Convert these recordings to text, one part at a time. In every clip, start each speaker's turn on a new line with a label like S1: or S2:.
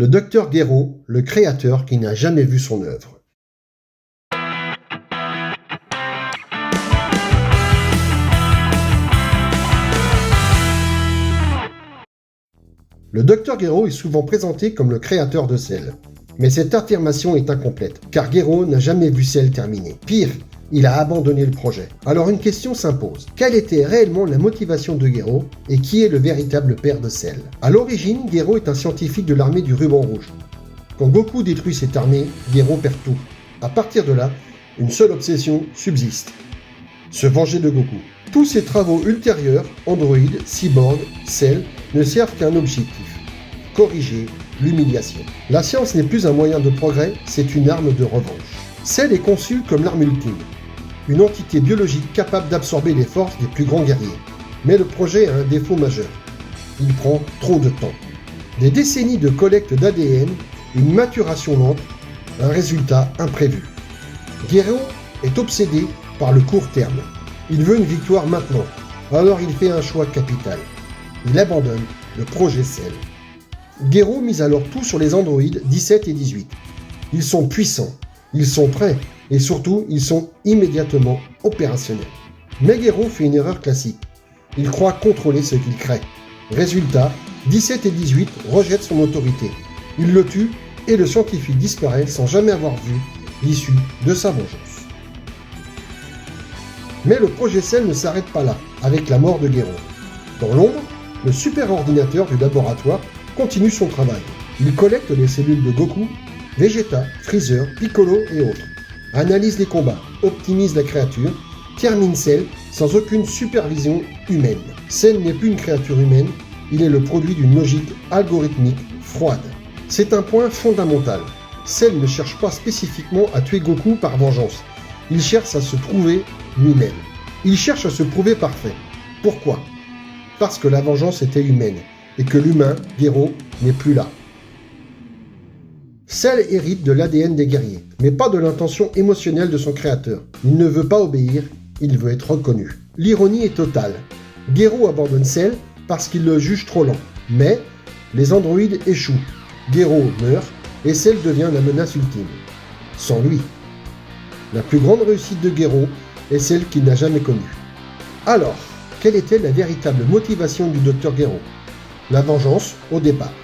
S1: Le docteur Gero, le créateur qui n'a jamais vu son œuvre. Le docteur Gero est souvent présenté comme le créateur de Cell. Mais cette affirmation est incomplète, car Gero n'a jamais vu Cell terminé. Pire, il a abandonné le projet. Alors une question s'impose. Quelle était réellement la motivation de Gero et qui est le véritable père de Cell? À l'origine, Gero est un scientifique de l'armée du ruban rouge. Quand Goku détruit cette armée, Gero perd tout. À partir de là, une seule obsession subsiste. Se venger de Goku. Tous ses travaux ultérieurs, Android, Cyborg, Cell, ne servent qu'à un objectif. Corriger l'humiliation. La science n'est plus un moyen de progrès, c'est une arme de revanche. Cell est conçue comme l'arme ultime. Une entité biologique capable d'absorber les forces des plus grands guerriers. Mais le projet a un défaut majeur. Il prend trop de temps. Des décennies de collecte d'ADN, une maturation lente, un résultat imprévu. Gero est obsédé par le court terme. Il veut une victoire maintenant, alors il fait un choix capital. Il abandonne le projet Cell. Gero mise alors tout sur les androïdes 17 et 18. Ils sont puissants, ils sont prêts, et surtout, ils sont immédiatement opérationnels. Mais Gero fait une erreur classique. Il croit contrôler ce qu'il crée. Résultat, 17 et 18 rejettent son autorité. Ils le tuent et le scientifique disparaît sans jamais avoir vu l'issue de sa vengeance. Mais le projet Cell ne s'arrête pas là, avec la mort de Gero. Dans l'ombre, le super-ordinateur du laboratoire continue son travail. Il collecte les cellules de Goku, Vegeta, Freezer, Piccolo et autres, analyse les combats, optimise la créature, termine Cell sans aucune supervision humaine. Cell n'est plus une créature humaine, il est le produit d'une logique algorithmique froide. C'est un point fondamental. Cell ne cherche pas spécifiquement à tuer Goku par vengeance. Il cherche à se trouver lui-même. Il cherche à se prouver parfait. Pourquoi? Parce que la vengeance était humaine, et que l'humain, Gero, n'est plus là. Cell hérite de l'ADN des guerriers, mais pas de l'intention émotionnelle de son créateur. Il ne veut pas obéir, il veut être reconnu. L'ironie est totale. Gero abandonne Cell parce qu'il le juge trop lent. Mais les androïdes échouent. Gero meurt, et Cell devient la menace ultime. Sans lui. La plus grande réussite de Gero est celle qu'il n'a jamais connue. Alors, quelle était la véritable motivation du Dr Gero? La vengeance au départ.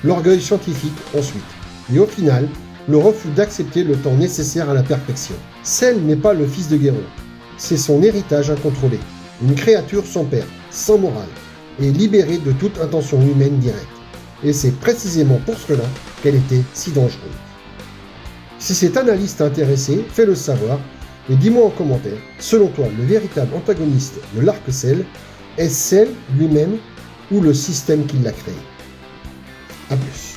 S1: L'orgueil scientifique ensuite. Et au final, le refus d'accepter le temps nécessaire à la perfection. Cell n'est pas le fils de Gero. C'est son héritage incontrôlé. Une créature sans père, sans morale, et libérée de toute intention humaine directe. Et c'est précisément pour cela qu'elle était si dangereuse. Si cette analyse t'a intéressé, fais-le savoir et dis-moi en commentaire, selon toi, le véritable antagoniste de l'arc Cell est Cell lui-même ou le système qui l'a créé. A plus.